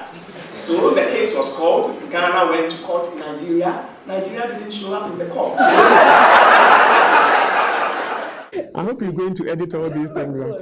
that. So the case was called. Ghana went to court in Nigeria. Nigeria didn't show up in the court. I hope you're going to edit all these things out.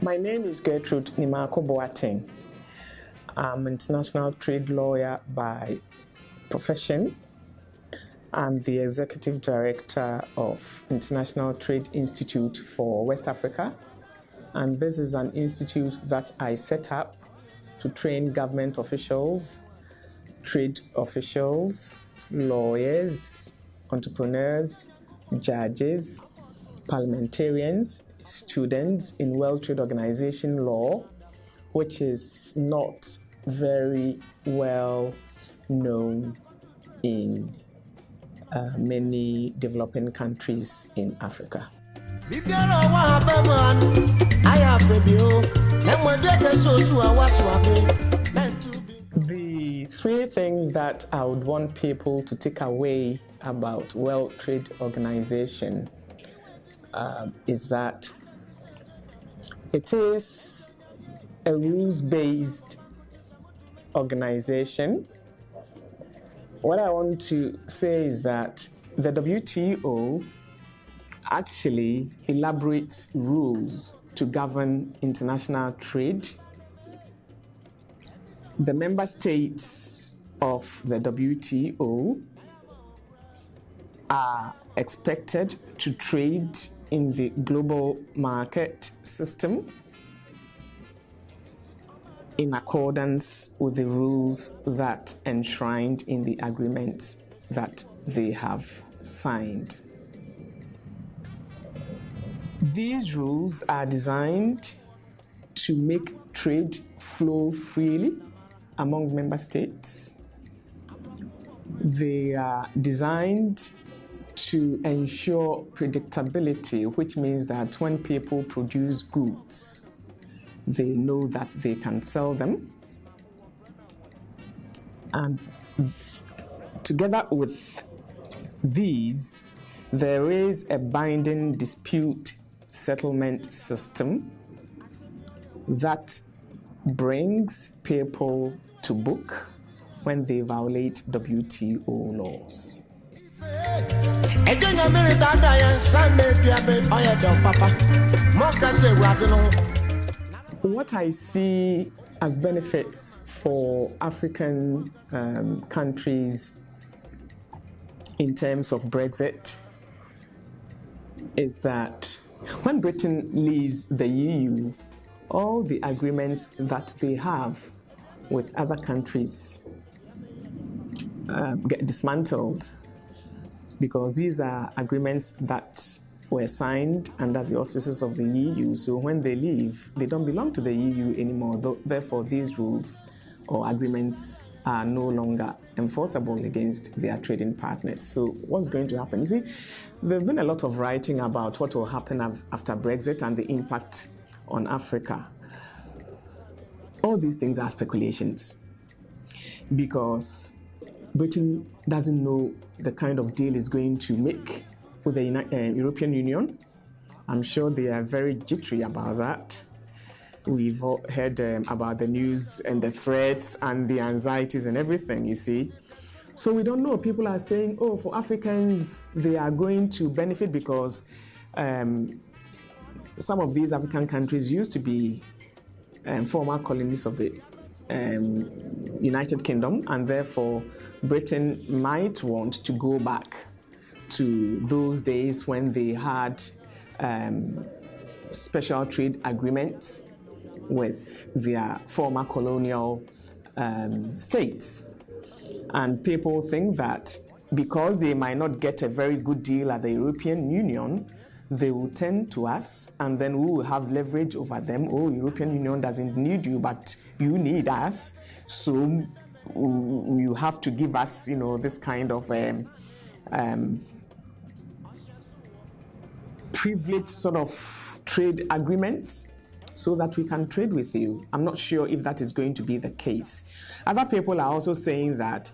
My name is Gertrude Nimako-Boateng. I'm an international trade lawyer by profession. I'm the Executive Director of International Trade Institute for West Africa. And this is an institute that I set up to train government officials, trade officials, lawyers, entrepreneurs, judges, parliamentarians, students in World Trade Organization law, which is not very well known in many developing countries in Africa. The three things that I would want people to take away about World Trade Organization is that it is a rules-based organization. What I want to say is that the WTO actually elaborates rules to govern international trade. The member states of the WTO are expected to trade in the global market system in accordance with the rules that enshrined in the agreements that they have signed. These rules are designed to make trade flow freely among member states. They are designed to ensure predictability, which means that when people produce goods, they know that they can sell them. And together with these, there is a binding dispute settlement system that brings people to book when they violate WTO laws. What I see as benefits for African countries in terms of Brexit is that when Britain leaves the EU, all the agreements that they have with other countries get dismantled, because these are agreements that were signed under the auspices of the EU. So when they leave, they don't belong to the EU anymore. Therefore, these rules or agreements are no longer enforceable against their trading partners. So what's going to happen? You see, there's been a lot of writing about what will happen after Brexit and the impact on Africa. All these things are speculations because Britain doesn't know the kind of deal it's going to make with the European Union. I'm sure they are very jittery about that. We've all heard about the news and the threats and the anxieties and everything, you see. So we don't know. People are saying, oh, for Africans, they are going to benefit because some of these African countries used to be former colonies of the United Kingdom, and therefore Britain might want to go back to those days when they had special trade agreements with their former colonial states. And people think that because they might not get a very good deal at the European Union, they will turn to us and then we will have leverage over them. Oh, European Union doesn't need you, but you need us. So you have to give us, this kind of privileged sort of trade agreements so that we can trade with you. I'm not sure if that is going to be the case. Other people are also saying that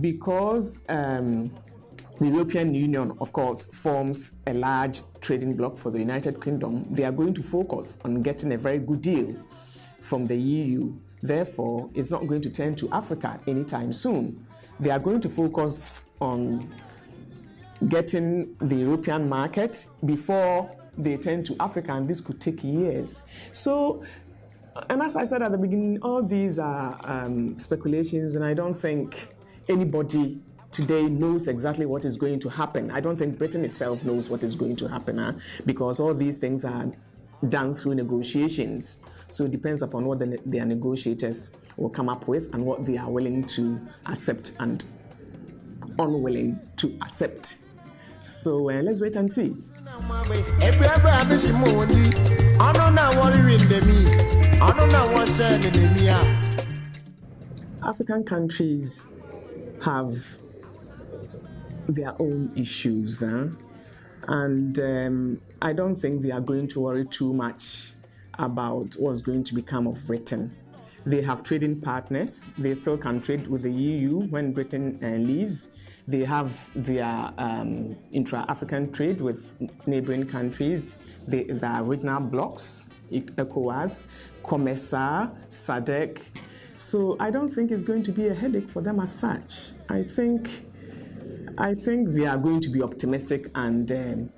because the European Union, of course, forms a large trading bloc for the United Kingdom, they are going to focus on getting a very good deal from the EU. Therefore, it's not going to turn to Africa anytime soon. They are going to focus on getting the European market before they turn to Africa, and this could take years. So, and as I said at the beginning, all these are speculations, and I don't think anybody today knows exactly what is going to happen. I don't think Britain itself knows what is going to happen, because all these things are done through negotiations. So it depends upon what their negotiators will come up with and what they are willing to accept and unwilling to accept. So let's wait and see. African countries have their own issues, and I don't think they are going to worry too much about what's going to become of Britain. They have trading partners. They still can trade with the EU when Britain leaves. They have their intra-African trade with neighboring countries. There are regional blocs, ECOWAS, COMESA, SADC. So I don't think it's going to be a headache for them as such. I think they are going to be optimistic and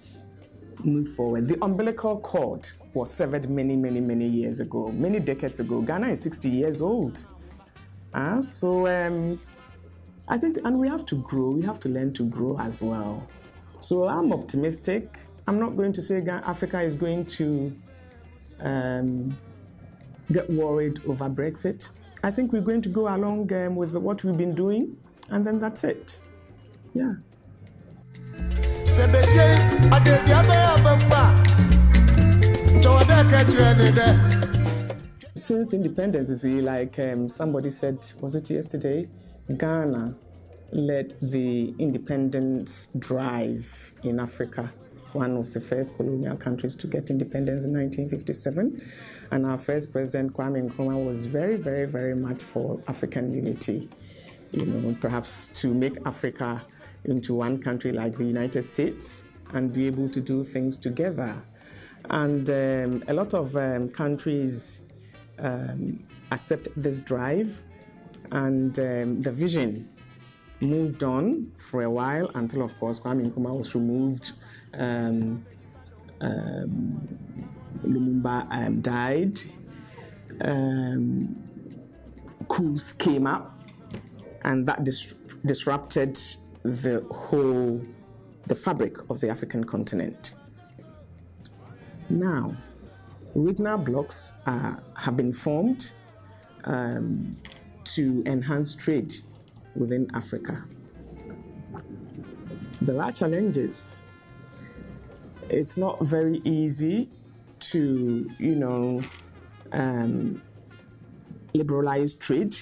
move forward. The umbilical cord was severed many years ago, many decades ago. Ghana is 60 years old. So I think, and we have to grow. We have to learn to grow as well. So I'm optimistic. I'm not going to say Africa is going to get worried over Brexit. I think we're going to go along with what we've been doing, and then that's it. Yeah. Since independence, you see, like somebody said, was it yesterday? Ghana led the independence drive in Africa, one of the first colonial countries to get independence in 1957. And our first president, Kwame Nkrumah, was very much for African unity. You know, perhaps to make Africa into one country like the United States and be able to do things together. And a lot of countries accept this drive, and the vision moved on for a while until, of course, Kwame Nkrumah was removed. Lumumba died. Coups came up, and that disrupted the fabric of the African continent. Now, regional blocs have been formed to enhance trade within Africa. There are challenges. It's not very easy to, liberalize trade,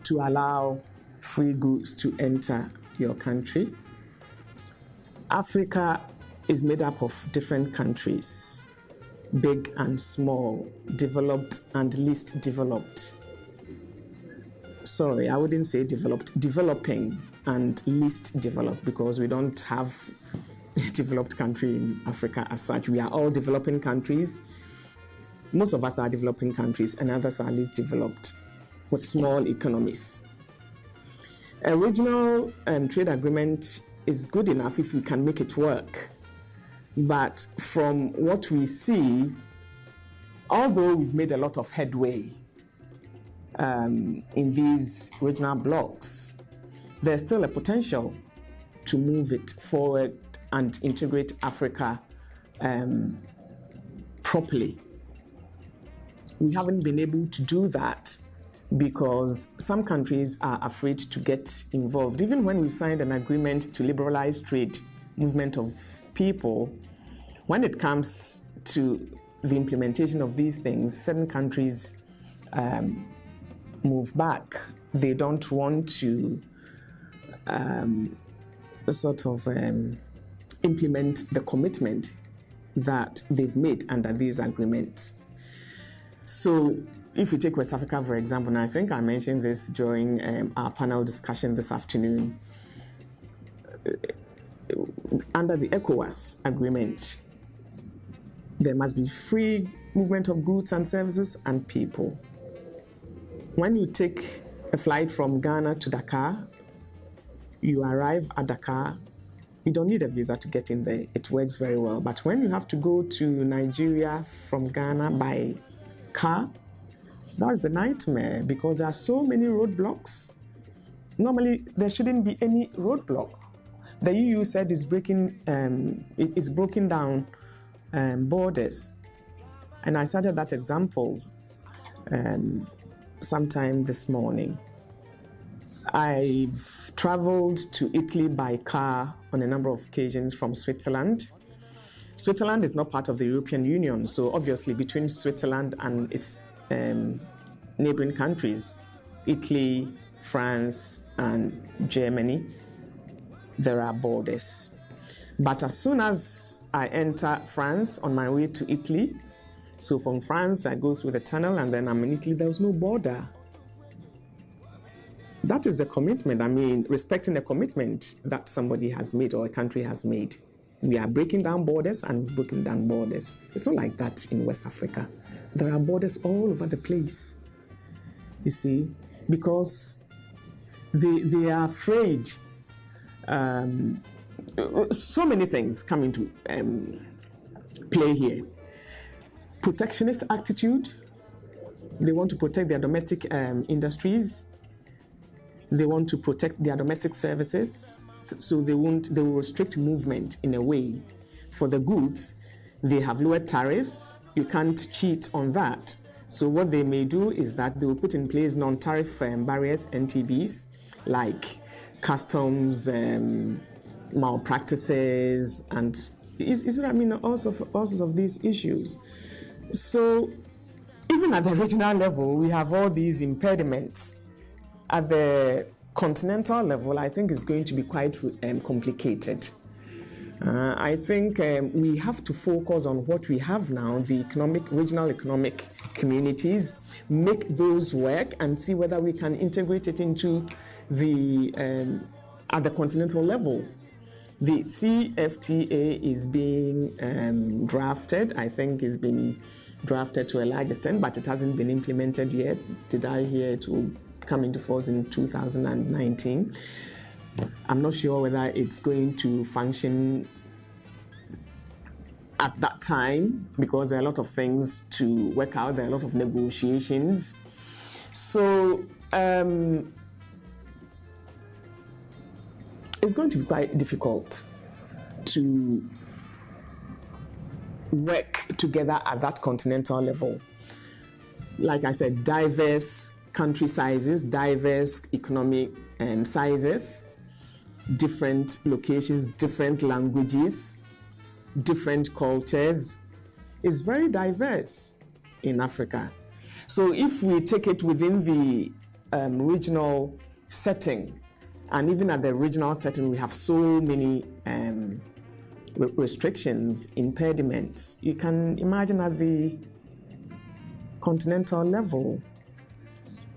to allow free goods to enter your country. Africa is made up of different countries, big and small, developed and least developed. Sorry, I wouldn't say developed, developing and least developed, because we don't have a developed country in Africa as such. We are all developing countries. Most of us are developing countries, and others are least developed with small economies. A regional trade agreement is good enough if we can make it work. But from what we see, although we've made a lot of headway in these regional blocs, there's still a potential to move it forward and integrate Africa properly. We haven't been able to do that because some countries are afraid to get involved. Even when we've signed an agreement to liberalize trade, movement of people, when it comes to the implementation of these things, certain countries move back. They don't want to implement the commitment that they've made under these agreements. So if you take West Africa, for example, and I think I mentioned this during our panel discussion this afternoon, under the ECOWAS agreement, there must be free movement of goods and services and people. When you take a flight from Ghana to Dakar, you arrive at Dakar, you don't need a visa to get in there. It works very well. But when you have to go to Nigeria from Ghana by car, that's the nightmare because there are so many roadblocks. Normally, there shouldn't be any roadblock. The EU said it's broken down borders. And I cited that example sometime this morning. I've traveled to Italy by car on a number of occasions from Switzerland. Switzerland is not part of the European Union, so obviously between Switzerland and its neighboring countries, Italy, France, and Germany, there are borders. But as soon as I enter France on my way to Italy, so from France I go through the tunnel and then I'm in Italy, there's no border. That is the commitment. I mean, respecting the commitment that somebody has made or a country has made. We are breaking down borders and breaking down borders. It's not like that in West Africa. There are borders all over the place, you see, because they are afraid. So many things come into play here. Protectionist attitude. They want to protect their domestic industries. They want to protect their domestic services, so they will restrict movement in a way. For the goods, they have lower tariffs. You can't cheat on that. So what they may do is that they will put in place non-tariff barriers, NTBs, like customs, malpractices, and all sorts of these issues. So even at the regional level, we have all these impediments. At the continental level, I think it's going to be quite complicated. I think we have to focus on what we have now, the regional economic communities, make those work and see whether we can integrate it into at the continental level. The CFTA is being drafted. I think it's been drafted to a large extent, but it hasn't been implemented yet. Did I hear it will come into force in 2019? I'm not sure whether it's going to function at that time because there are a lot of things to work out. There are a lot of negotiations. So it's going to be quite difficult to work together at that continental level. Like I said, diverse country sizes, diverse economic sizes, different locations, different languages, different cultures. It's very diverse in Africa. So if we take it within the regional setting, and even at the regional setting, we have so many restrictions, impediments. You can imagine at the continental level.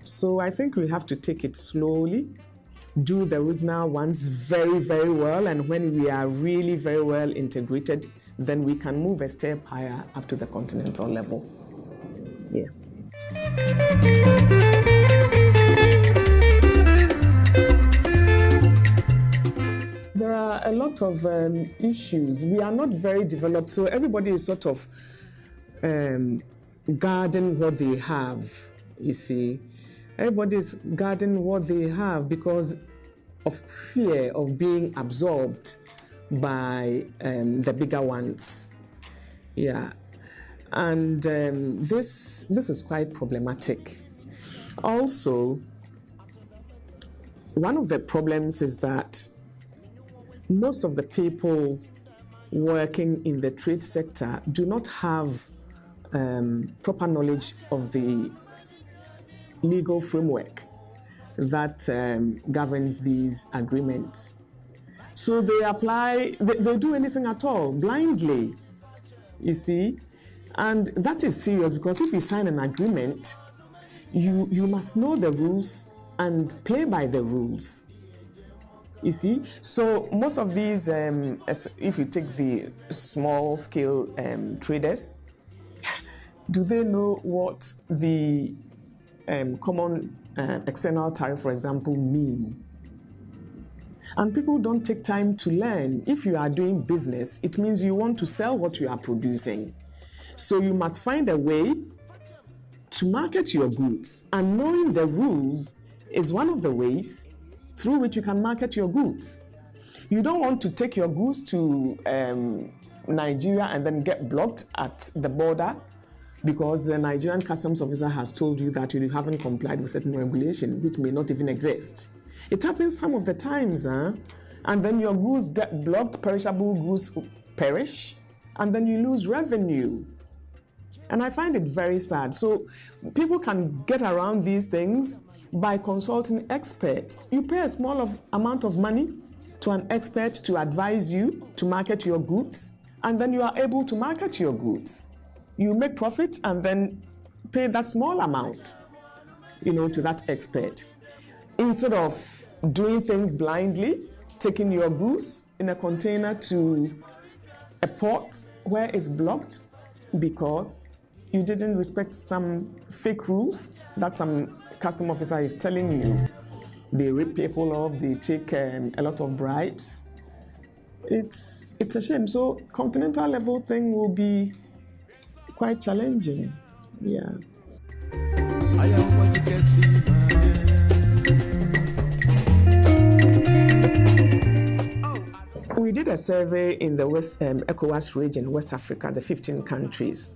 So I think we have to take it slowly, do the regional ones very, very well, and when we are really very well integrated, then we can move a step higher up to the continental level. Yeah. There are a lot of issues. We are not very developed, so everybody is sort of guarding what they have, you see. Everybody's guarding what they have because of fear of being absorbed by the bigger ones. Yeah. And this is quite problematic. Also, one of the problems is that most of the people working in the trade sector do not have proper knowledge of the legal framework that governs these agreements. So they apply, they do anything at all, blindly. You see? And that is serious, because if you sign an agreement, you must know the rules and play by the rules. You see? So most of these, if you take the small scale traders, do they know what the common external tariff, for example, mean? And people don't take time to learn. If you are doing business, it means you want to sell what you are producing. So you must find a way to market your goods. And knowing the rules is one of the ways through which you can market your goods. You don't want to take your goods to Nigeria and then get blocked at the border because the Nigerian customs officer has told you that you haven't complied with certain regulation, which may not even exist. It happens some of the times, and then your goods get blocked, perishable goods perish, and then you lose revenue. And I find it very sad. So people can get around these things by consulting experts. You pay a small amount of money to an expert to advise you to market your goods, and then you are able to market your goods. You make profit and then pay that small amount, to that expert. Instead of doing things blindly, taking your goods in a container to a port where it's blocked because you didn't respect some fake rules that some custom officer is telling you. They rip people off, they take a lot of bribes. It's a shame. So continental level thing will be quite challenging. Yeah. I am what you can see. We did a survey in the ECOWAS region, West Africa, the 15 countries,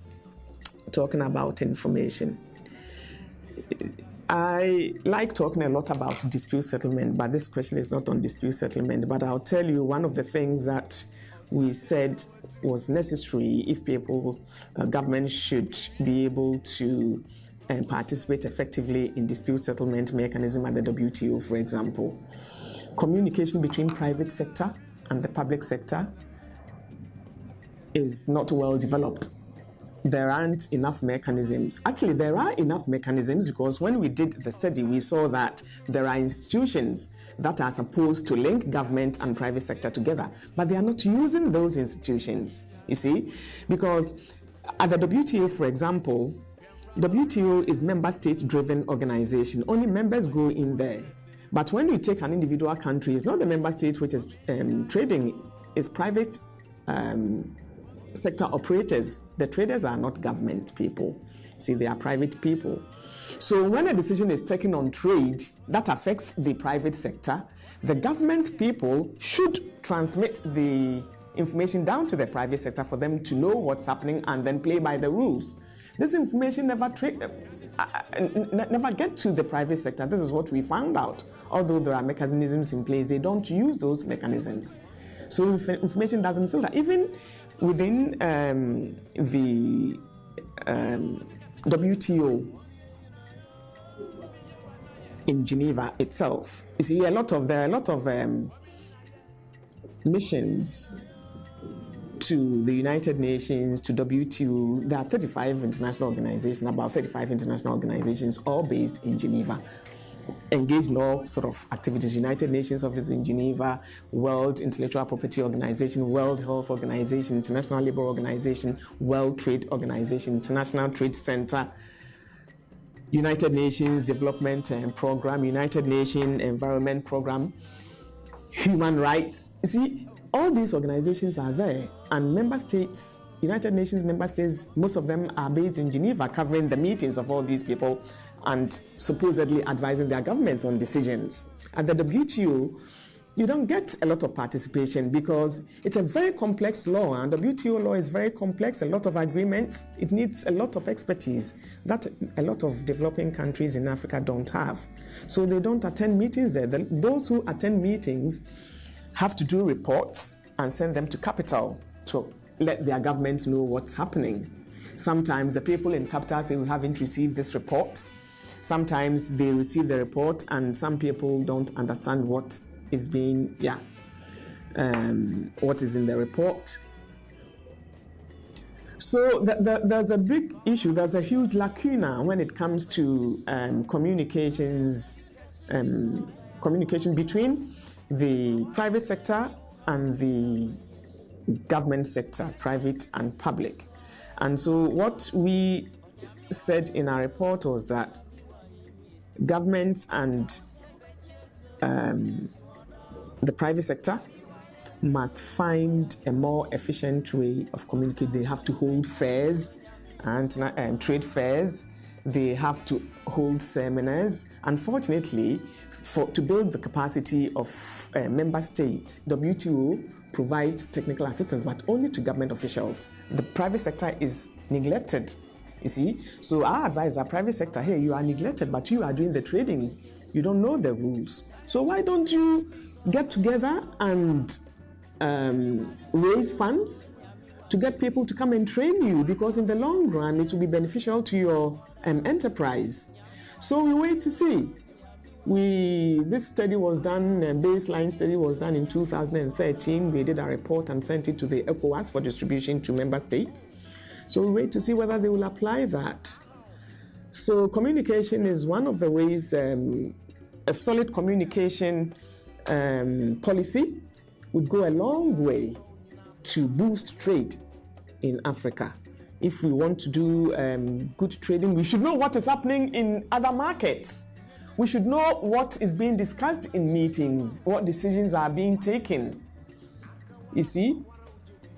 talking about information. I like talking a lot about dispute settlement, but this question is not on dispute settlement. But I'll tell you one of the things that we said was necessary if governments should be able to participate effectively in dispute settlement mechanism at the WTO, for example. Communication between private sector and the public sector is not well developed. There aren't enough mechanisms. Actually, there are enough mechanisms because when we did the study, we saw that there are institutions that are supposed to link government and private sector together, but they are not using those institutions, you see? Because at the WTO, for example, WTO is member state-driven organization. Only members go in there. But when you take an individual country, it's not the member state which is trading, it's private sector operators. The traders are not government people. See, they are private people. So when a decision is taken on trade that affects the private sector, the government people should transmit the information down to the private sector for them to know what's happening and then play by the rules. This information never get to the private sector. This is what we found out. Although there are mechanisms in place, they don't use those mechanisms. So information doesn't filter. Even within the WTO in Geneva itself, you see, there are a lot of missions to the United Nations, to WTO. There are 35 international organizations, about 35 international organizations, all based in Geneva, engaged in all sort of activities. United Nations Office in Geneva, World Intellectual Property Organization, World Health Organization, International Labour Organization, World Trade Organization, International Trade Center, United Nations Development Program, United Nations Environment Program, Human Rights. You see, all these organizations are there, and member states, United Nations member states, most of them are based in Geneva, covering the meetings of all these people and supposedly advising their governments on decisions. At the WTO, you don't get a lot of participation because it's a very complex law, and WTO law is very complex, a lot of agreements. It needs a lot of expertise that a lot of developing countries in Africa don't have. So they don't attend meetings there. Those who attend meetings have to do reports and send them to capital to let their governments know what's happening. Sometimes the people in capital say we haven't received this report. Sometimes they receive the report and some people don't understand what is being, what is in the report. So there's a big issue, there's a huge lacuna when it comes to communications between the private sector and the government sector, private and public. And so what we said in our report was that governments and the private sector must find a more efficient way of communicating. They have to hold fairs and trade fairs. They have to hold seminars. Unfortunately, to build the capacity of member states, WTO provides technical assistance, but only to government officials. The private sector is neglected, you see. So our advice, our private sector, hey, you are neglected, but you are doing the trading. You don't know the rules. So why don't you get together and raise funds to get people to come and train you, because in the long run it will be beneficial to your enterprise. So we wait to see. This study was done, a baseline study was done in 2013. We did a report and sent it to the ECOWAS for distribution to member states. So we wait to see whether they will apply that. So communication is one of the ways. A solid communication policy would go a long way to boost trade in Africa. If we want to do good trading, we should know what is happening in other markets. We should know what is being discussed in meetings, what decisions are being taken. You see?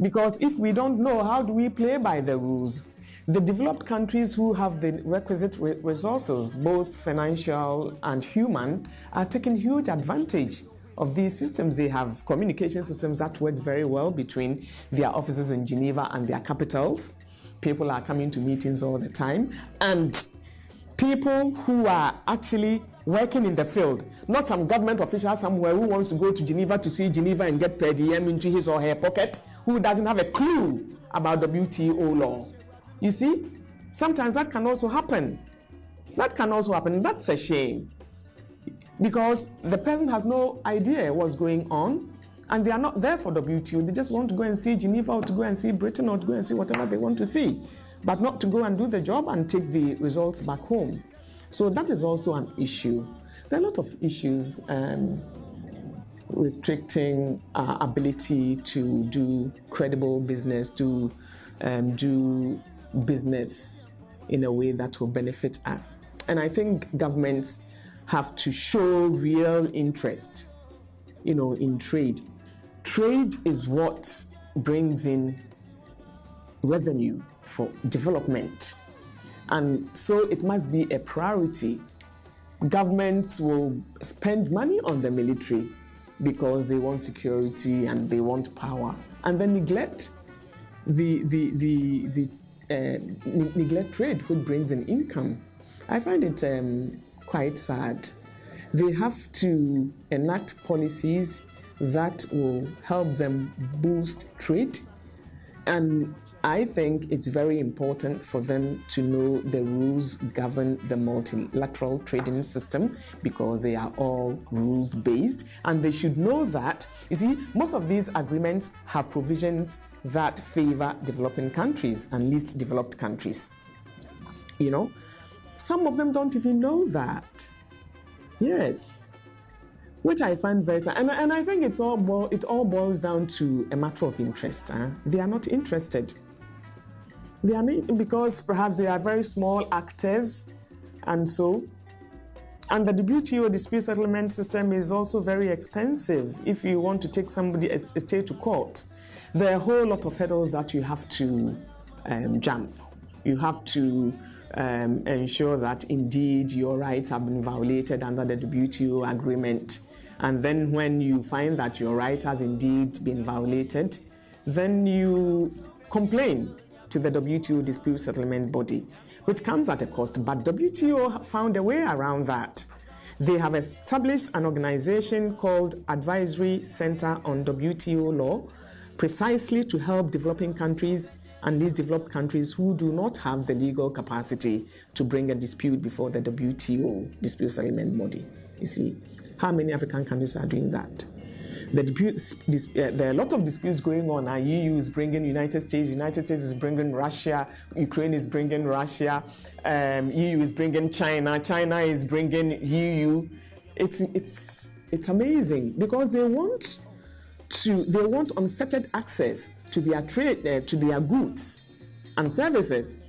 Because if we don't know, how do we play by the rules? The developed countries who have the requisite resources, both financial and human, are taking huge advantage of these systems. They have communication systems that work very well between their offices in Geneva and their capitals. People are coming to meetings all the time. And people who are actually working in the field, not some government official somewhere who wants to go to Geneva to see Geneva and get per diem into his or her pocket, who doesn't have a clue about WTO law. You see, sometimes that can also happen. That's a shame. Because the person has no idea what's going on, and they are not there for WTO. They just want to go and see Geneva, or to go and see Britain, or to go and see whatever they want to see, but not to go and do the job and take the results back home. So that is also an issue. There are a lot of issues restricting our ability to do credible business, to do business in a way that will benefit us. And I think governments have to show real interest, in trade. Trade is what brings in revenue for development. And so it must be a priority. Governments will spend money on the military because they want security and they want power, and then neglect neglect trade, which brings in income. I find it quite sad. They have to enact policies that will help them boost trade, and I think it's very important for them to know the rules govern the multilateral trading system, because they are all rules-based, and they should know that, you see, most of these agreements have provisions that favor developing countries and least developed countries. Some of them don't even know that. Yes. Which I find very sad. And I think it all boils down to a matter of interest. They are not interested. They are not, because perhaps they are very small actors, and the WTO dispute settlement system is also very expensive. If you want to take a state to court, there are a whole lot of hurdles that you have to jump. You have to ensure that indeed your rights have been violated under the WTO agreement. And then when you find that your right has indeed been violated, then you complain to the WTO dispute settlement body, which comes at a cost. But WTO found a way around that. They have established an organization called Advisory Center on WTO Law, precisely to help developing countries and least developed countries who do not have the legal capacity to bring a dispute before the WTO dispute settlement body. You see, how many African countries are doing that? There are a lot of disputes going on. EU is bringing United States is bringing Russia, Ukraine is bringing Russia, EU is bringing China is bringing EU. It's amazing because they want unfettered access to their trade, to their goods and services.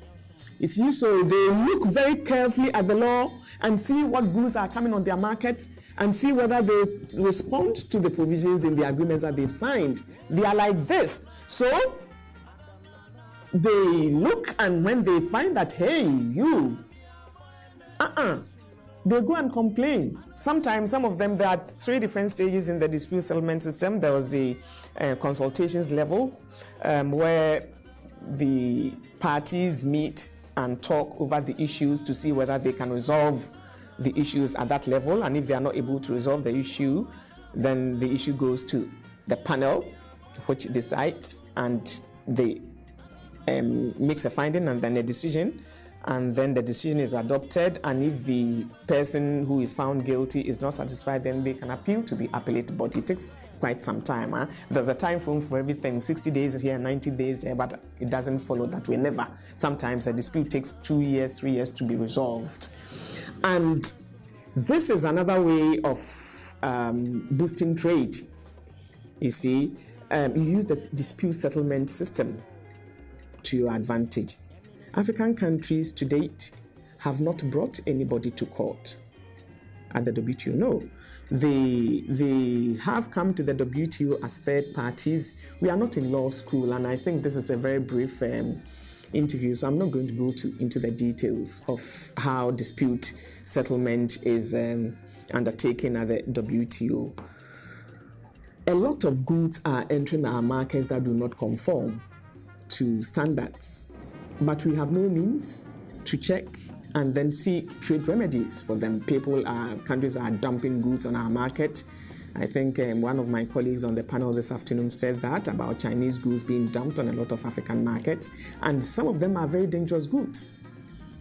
You see, so they look very carefully at the law and see what goods are coming on their market and see whether they respond to the provisions in the agreements that they've signed. They are like this. So they look, and when they find that, hey, you, they go and complain. Sometimes, some of them, there are 3 different stages in the dispute settlement system. There was the consultations level, where the parties meet and talk over the issues to see whether they can resolve the issues at that level. And if they are not able to resolve the issue, then the issue goes to the panel, which decides, and they makes a finding and then a decision. And then the decision is adopted, and if the person who is found guilty is not satisfied, then they can appeal to the appellate body. It takes quite some time. There's a time frame for everything, 60 days here, 90 days there, but it doesn't follow that way, never. Sometimes a dispute takes 2 years, 3 years to be resolved. And this is another way of boosting trade. You see, you use the dispute settlement system to your advantage. African countries to date have not brought anybody to court at the WTO. No, they have come to the WTO as third parties. We are not in law school, and I think this is a very brief interview, so I'm not going to go into the details of how dispute settlement is undertaken at the WTO. A lot of goods are entering our markets that do not conform to standards, but we have no means to check and then seek trade remedies for them. Countries are dumping goods on our market. I think one of my colleagues on the panel this afternoon said that about Chinese goods being dumped on a lot of African markets, and some of them are very dangerous goods.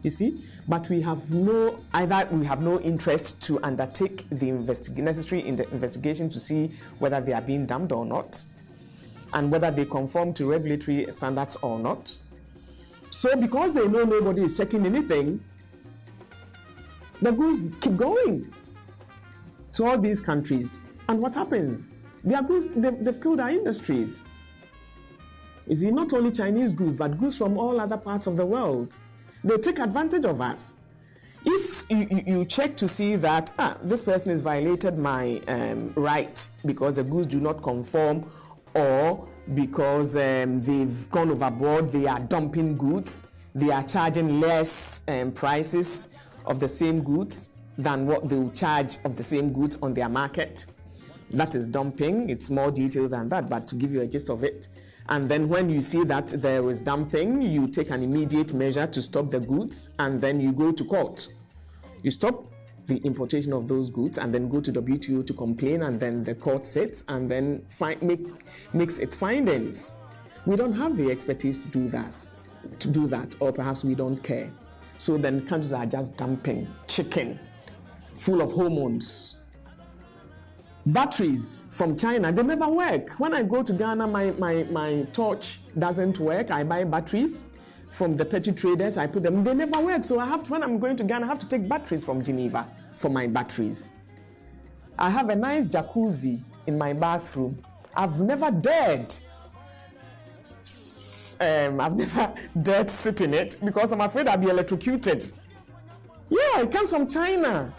You see, but we have no interest to undertake the necessary investigation to see whether they are being dumped or not, and whether they conform to regulatory standards or not. So because they know nobody is checking anything, the goods keep going to all these countries. And what happens? Their goods, they've killed our industries. You see, not only Chinese goods, but goods from all other parts of the world. They take advantage of us. If you check to see that this person has violated my right because the goods do not conform, or because they've gone overboard, they are dumping goods, they are charging less prices of the same goods than what they will charge of the same goods on their market. That is dumping. It's more detailed than that, but to give you a gist of it. And then when you see that there is dumping, you take an immediate measure to stop the goods, and then you go to court. You stop the importation of those goods and then go to WTO to complain, and then the court sits and then makes its findings. We don't have the expertise to do that, or perhaps we don't care. So then countries are just dumping chicken full of hormones. Batteries from China, they never work. When I go to Ghana, my torch doesn't work. I buy batteries from the petty traders, I put them, they never work. So when I'm going to Ghana, I have to take batteries from Geneva for my batteries. I have a nice jacuzzi in my bathroom. I've never dared sit in it because I'm afraid I'll be electrocuted. Yeah, it comes from China.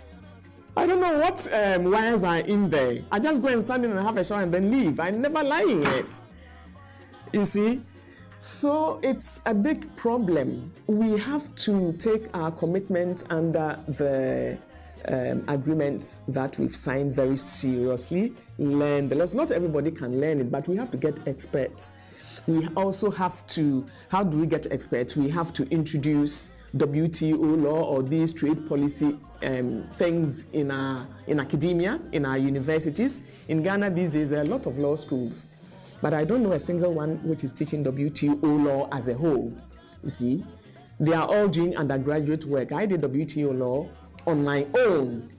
I don't know what wires are in there. I just go and stand in and have a shower and then leave. I never lie in it. You see? So it's a big problem. We have to take our commitments under the agreements that we've signed very seriously, learn the laws. Not everybody can learn it, but we have to get experts. We also have to, how do we get experts? We have to introduce WTO law or these trade policy things in academia, in our universities. In Ghana these days, there are a lot of law schools, but I don't know a single one which is teaching WTO law as a whole. You see, they are all doing undergraduate work. I did WTO law on my own.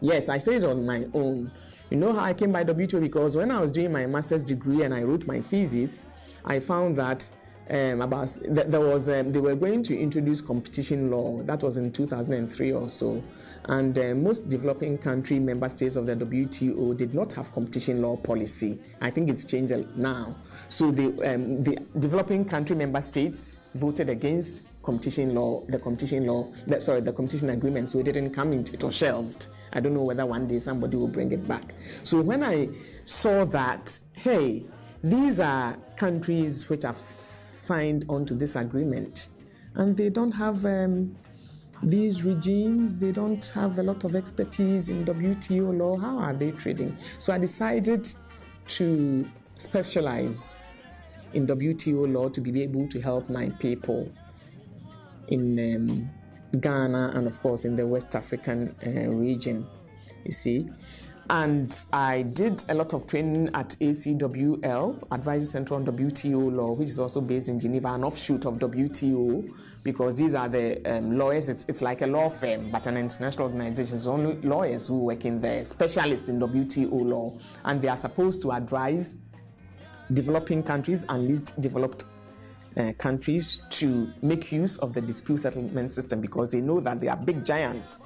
Yes, I studied on my own. You know how I came by WTO? Because when I was doing my master's degree and I wrote my thesis, I found that they were going to introduce competition law. That was in 2003 or so. And most developing country member states of the WTO did not have competition law policy. I think it's changed now. So the developing country member states voted against the competition agreement, so it didn't come into it, or shelved. I don't know whether one day somebody will bring it back. So when I saw that, hey, these are countries which have signed onto this agreement, and they don't have these regimes, they don't have a lot of expertise in WTO law. How are they trading? So I decided to specialize in WTO law to be able to help my people in Ghana and, of course, in the West African region, you see. And I did a lot of training at ACWL, Advisory Center on WTO Law, which is also based in Geneva, an offshoot of WTO, because these are the lawyers. It's like a law firm, but an international organization. It's only lawyers who work in there, specialists in WTO law, and they are supposed to advise developing countries and least developed countries to make use of the dispute settlement system, because they know that they are big giants.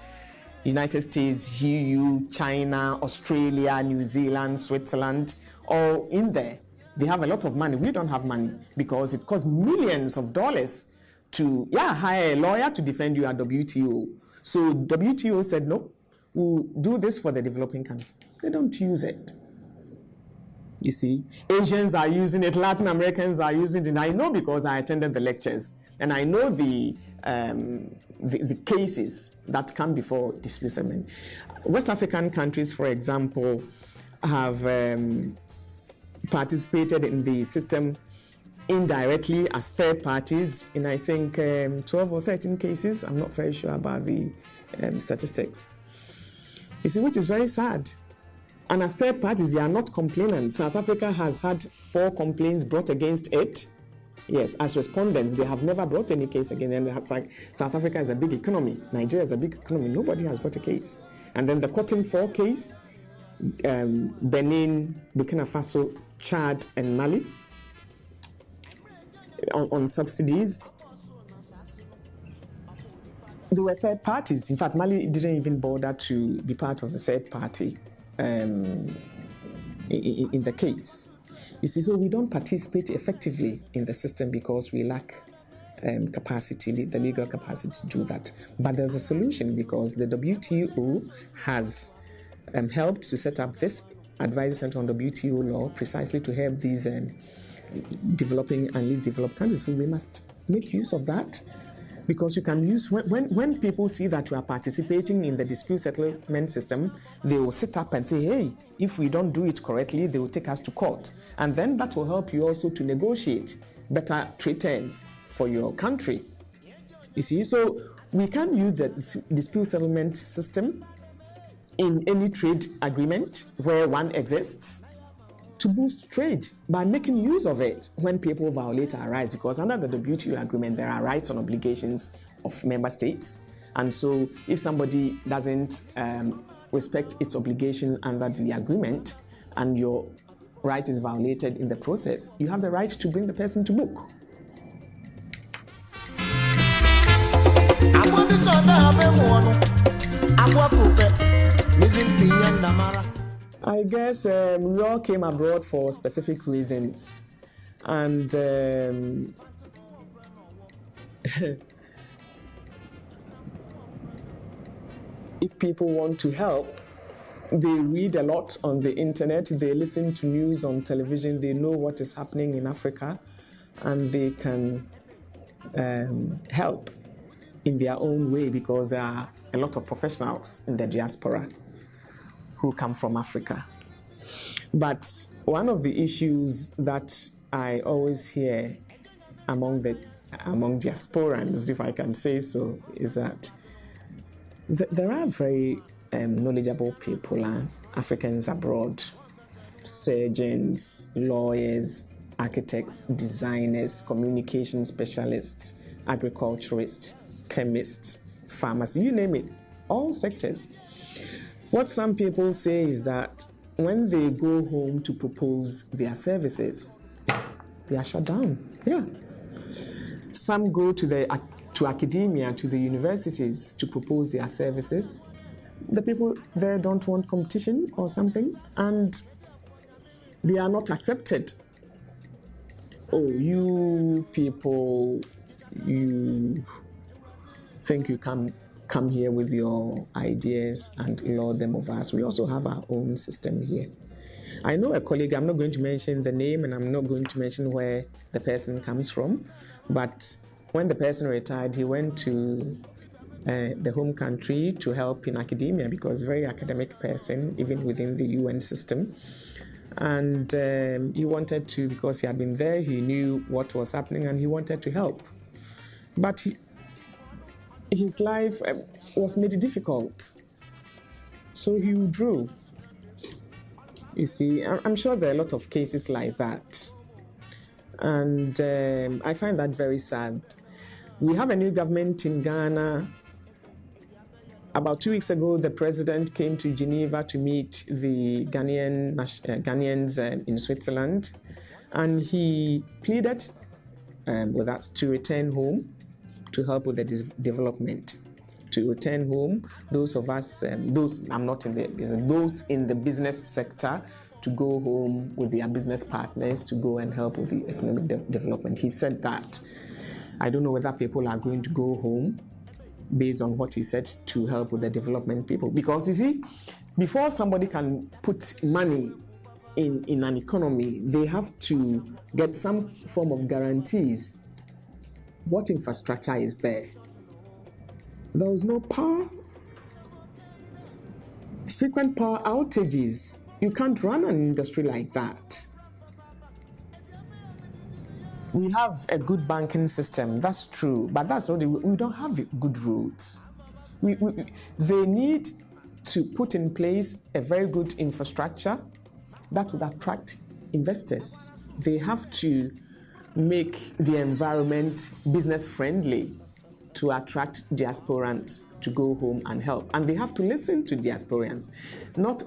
United States, EU, China, Australia, New Zealand, Switzerland, all in there. They have a lot of money. We don't have money because it costs millions of dollars to hire a lawyer to defend you at WTO. So WTO said, no, we'll do this for the developing countries. They don't use it. You see, Asians are using it, Latin Americans are using it, and I know because I attended the lectures, and I know the cases that come before dispute settlement. West African countries, for example, have participated in the system indirectly as third parties in, I think, 12 or 13 cases. I'm not very sure about the statistics. You see, which is very sad. And as third parties, they are not complainants. South Africa has had 4 complaints brought against it. Yes, as respondents, they have never brought any case again. And South Africa is a big economy. Nigeria is a big economy. Nobody has brought a case. And then the Cotton 4 case, Benin, Burkina Faso, Chad, and Mali, on subsidies. They were third parties. In fact, Mali didn't even bother to be part of the third party in the case. You see, so we don't participate effectively in the system because we lack capacity, the legal capacity to do that. But there's a solution, because the WTO has helped to set up this advisory center on WTO law precisely to help these developing and least developed countries. So we must make use of that, because you can use, when people see that you are participating in the dispute settlement system, they will sit up and say, hey, if we don't do it correctly, they will take us to court. And then that will help you also to negotiate better trade terms for your country. You see, so we can use the dispute settlement system in any trade agreement where one exists to boost trade by making use of it when people violate our rights, because under the WTO agreement, there are rights and obligations of member states. And so if somebody doesn't respect its obligation under the agreement and your right is violated in the process, you have the right to bring the person to book. I guess we all came abroad for specific reasons, and if people want to help, they read a lot on the internet, they listen to news on television, they know what is happening in Africa, and they can help in their own way, because there are a lot of professionals in the diaspora who come from Africa. But one of the issues that I always hear among diasporans, if I can say so, is that there are very knowledgeable people, Africans abroad, surgeons, lawyers, architects, designers, communication specialists, agriculturists, chemists, farmers, you name it, all sectors. What some people say is that when they go home to propose their services, they are shut down. Yeah. Some go to academia, to the universities to propose their services. The people there don't want competition or something, and they are not accepted. Oh, you people, you think you can come here with your ideas and lord them over us. We also have our own system here. I know a colleague, I'm not going to mention the name and I'm not going to mention where the person comes from, but when the person retired, he went to the home country to help in academia because very academic person, even within the UN system. And he wanted to, because he had been there, he knew what was happening and he wanted to help. But his life was made difficult. So he withdrew. You see, I'm sure there are a lot of cases like that. And I find that very sad. We have a new government in Ghana. About 2 weeks ago, the president came to Geneva to meet the Ghanaians in Switzerland, and he pleaded with us to return home to help with the development. To return home, those of us, those in the business sector, to go home with their business partners to go and help with the economic development. He said that. I don't know whether people are going to go home based on what he said to help with the development people. Because you see, before somebody can put money in an economy, they have to get some form of guarantees. What infrastructure is there? There was no power. Frequent power outages. You can't run an industry like that. We have a good banking system, that's true, but that's not we don't have good roads. They need to put in place a very good infrastructure that would attract investors. They have to make the environment business friendly to attract diasporans to go home and help. And they have to listen to diasporans. Not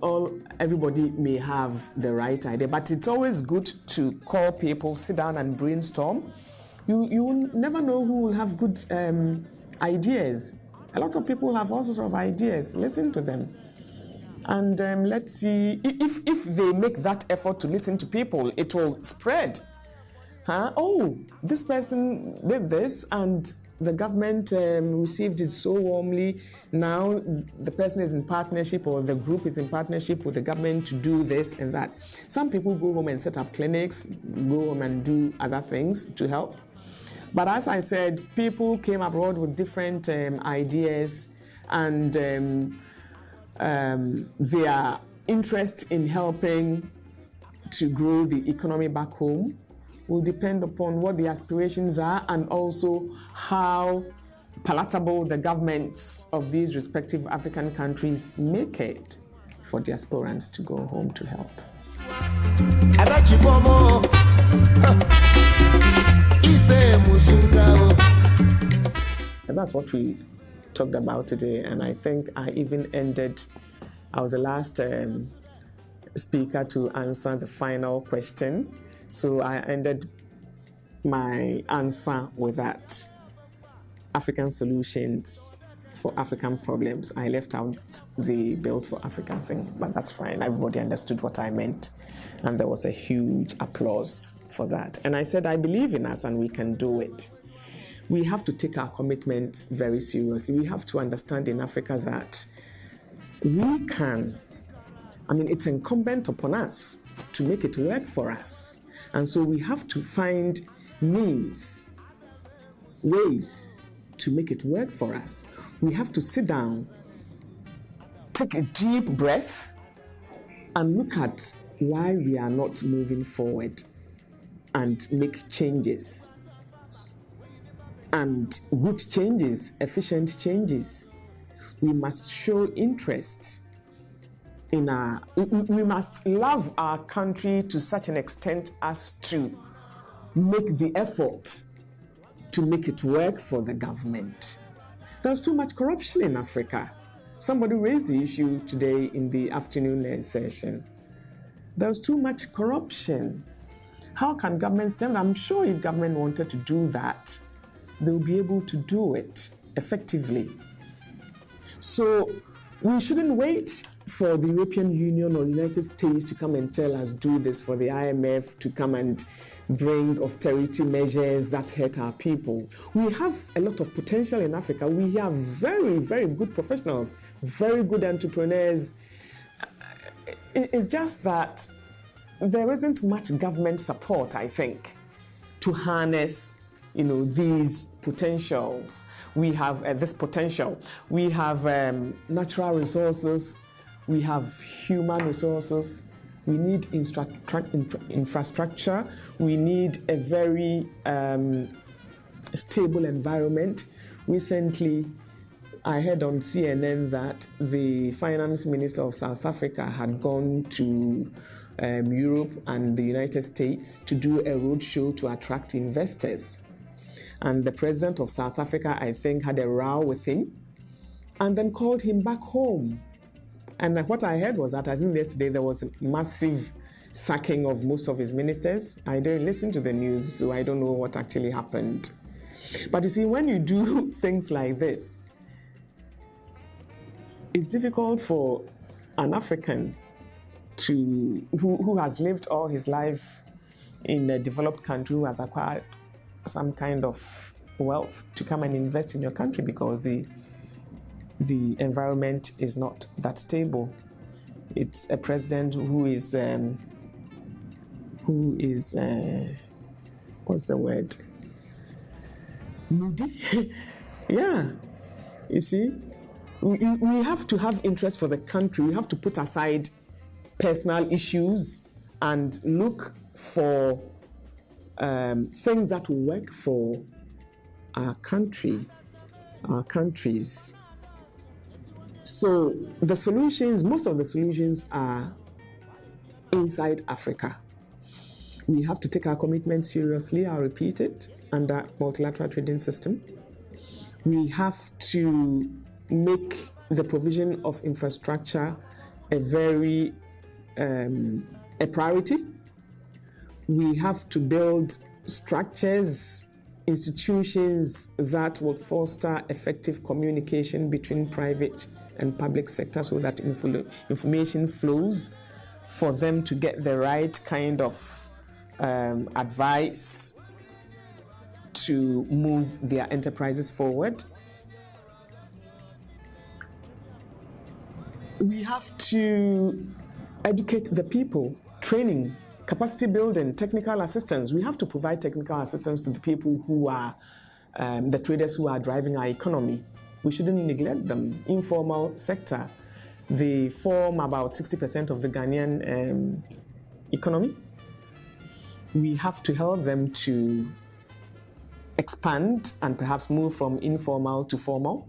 everybody may have the right idea, but it's always good to call people, sit down and brainstorm. You will never know who will have good ideas. A lot of people have all sorts of ideas. Listen to them. And let's see, if they make that effort to listen to people, it will spread. Oh, this person did this and the government received it so warmly. Now the person is in partnership, or the group is in partnership with the government to do this and that. Some people go home and set up clinics, go home and do other things to help. But as I said, people came abroad with different ideas, and their interest in helping to grow the economy back home will depend upon what the aspirations are, and also how palatable the governments of these respective African countries make it for diasporans to go home to help. And that's what we talked about today, and I think I was the last speaker to answer the final question. So I ended my answer with that. African solutions for African problems. I left out the Build for Africa thing, but that's fine. Everybody understood what I meant, and there was a huge applause for that. And I said, I believe in us and we can do it. We have to take our commitments very seriously. We have to understand in Africa that we can, it's incumbent upon us to make it work for us. And so we have to find ways to make it work for us. We have to sit down, take a deep breath, and look at why we are not moving forward and make changes. And good changes, efficient changes. We must show interest we must love our country to such an extent as to make the effort to make it work for the government. There's too much corruption in Africa. Somebody raised the issue today in the afternoon session. There's too much corruption. How can government stand? I'm sure if government wanted to do that, they'll be able to do it effectively. So we shouldn't wait for the European Union or United States to come and tell us do this, for the IMF to come and bring austerity measures that hurt our people. We have a lot of potential in Africa. We have very, very good professionals, very good entrepreneurs. It's just that there isn't much government support, I think, to harness, these potentials. We have this potential. We have natural resources. We have human resources. We need infrastructure. We need a very stable environment. Recently, I heard on CNN that the finance minister of South Africa had gone to Europe and the United States to do a roadshow to attract investors. And the president of South Africa, I think, had a row with him and then called him back home. And what I heard was that, I think yesterday, there was a massive sacking of most of his ministers. I don't listen to the news, so I don't know what actually happened. But you see, when you do things like this, it's difficult for an African who has lived all his life in a developed country, who has acquired some kind of wealth, to come and invest in your country, because the environment is not that stable. It's a president who is what's the word? Moody. Yeah, you see, we have to have interest for the country. We have to put aside personal issues and look for things that will work for our country, our countries. So the solutions, most of the solutions are inside Africa. We have to take our commitment seriously, I'll repeat it, under multilateral trading system. We have to make the provision of infrastructure a very a priority. We have to build structures, institutions that will foster effective communication between private and public sector, so that information flows for them to get the right kind of advice to move their enterprises forward. We have to educate the people, training, capacity building, technical assistance. We have to provide technical assistance to the people who are the traders who are driving our economy. We shouldn't neglect them. Informal sector, they form about 60% of the Ghanaian economy. We have to help them to expand and perhaps move from informal to formal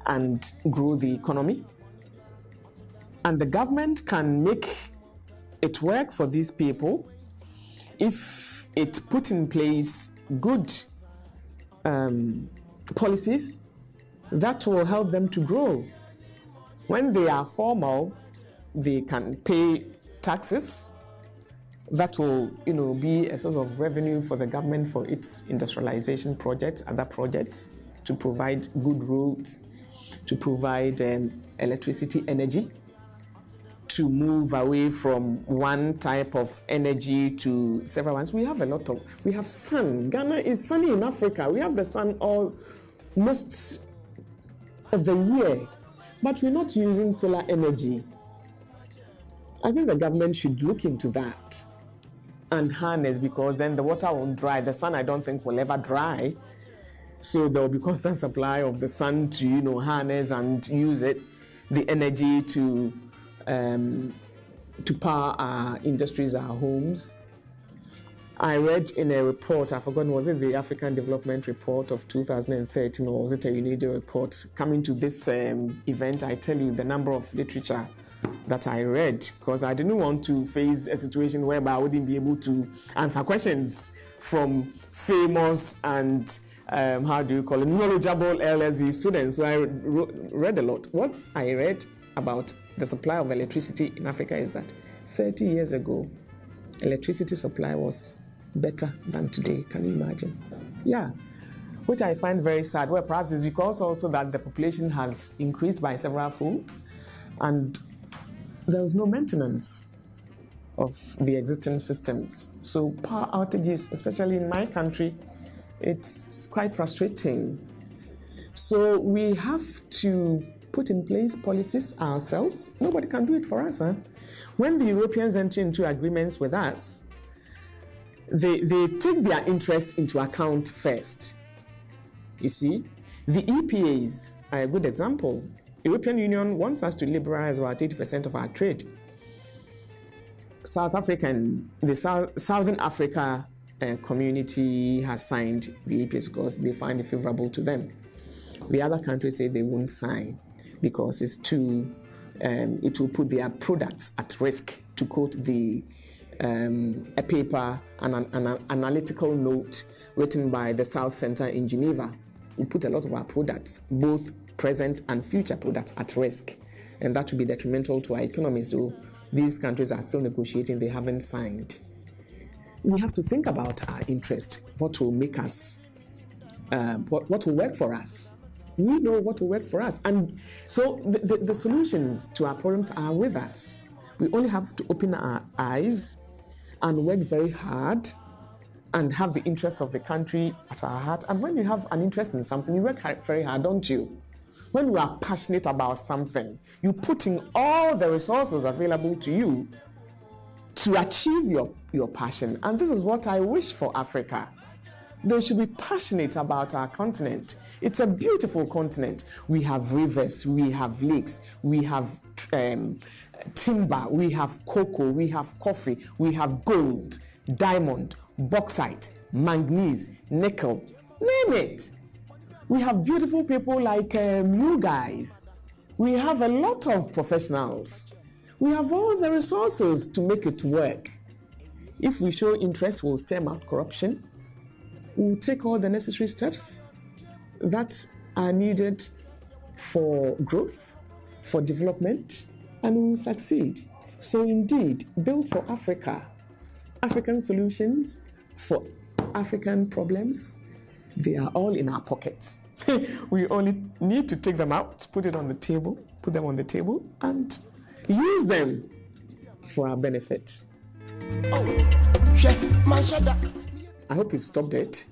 and grow the economy. And the government can make it work for these people if it put in place good policies that will help them to grow. When they are formal, they can pay taxes that will, be a source of revenue for the government for its industrialization projects, other projects, to provide good roads, to provide electricity, energy, to move away from one type of energy to several ones. We have sun. Ghana is sunny in Africa. We have the sun most of the year, but we're not using solar energy. I think the government should look into that and harness, because then the water won't dry. The sun, I don't think, will ever dry. So there will be constant supply of the sun to, harness and use it, the energy to power our industries, our homes. I read in a report, I've forgotten, was it the African Development Report of 2013, or was it a UNIDO report? Coming to this event, I tell you the number of literature that I read, because I didn't want to face a situation whereby I wouldn't be able to answer questions from famous and knowledgeable LSE students. So I read a lot. What I read about the supply of electricity in Africa is that 30 years ago, electricity supply was better than today. Can you imagine? Yeah, which I find very sad. Well, perhaps it's because also that the population has increased by several folds and there is no maintenance of the existing systems. So power outages, especially in my country, it's quite frustrating. So we have to put in place policies ourselves. Nobody can do it for us. When the Europeans enter into agreements with us, they take their interest into account first. You see, the EPAs are a good example. European Union wants us to liberalize about 80% of our trade. Southern Africa community has signed the EPAs because they find it favorable to them. The other countries say they won't sign because it's too, it will put their products at risk, to quote a paper, an analytical note written by the South Center in Geneva. We put a lot of our products, both present and future products, at risk. And that will be detrimental to our economies, though these countries are still negotiating, they haven't signed. We have to think about our interest, what will make us, what will work for us. We know what will work for us. And so the solutions to our problems are with us. We only have to open our eyes and work very hard and have the interest of the country at our heart. And when you have an interest in something, you work very hard, don't you? When you are passionate about something, you put in all the resources available to you to achieve your passion. And this is what I wish for Africa. They should be passionate about our continent. It's a beautiful continent. We have rivers, we have lakes, we have timber, we have cocoa, we have coffee, we have gold, diamond, bauxite, manganese, nickel, name it. We have beautiful people like you guys. We have a lot of professionals. We have all the resources to make it work. If we show interest, we'll stem out corruption. We'll take all the necessary steps that are needed for growth, for development, and we will succeed. So indeed, build for Africa. African solutions for African problems, they are all in our pockets. We only need to take them out, put them on the table, and use them for our benefit. I hope you've stopped it.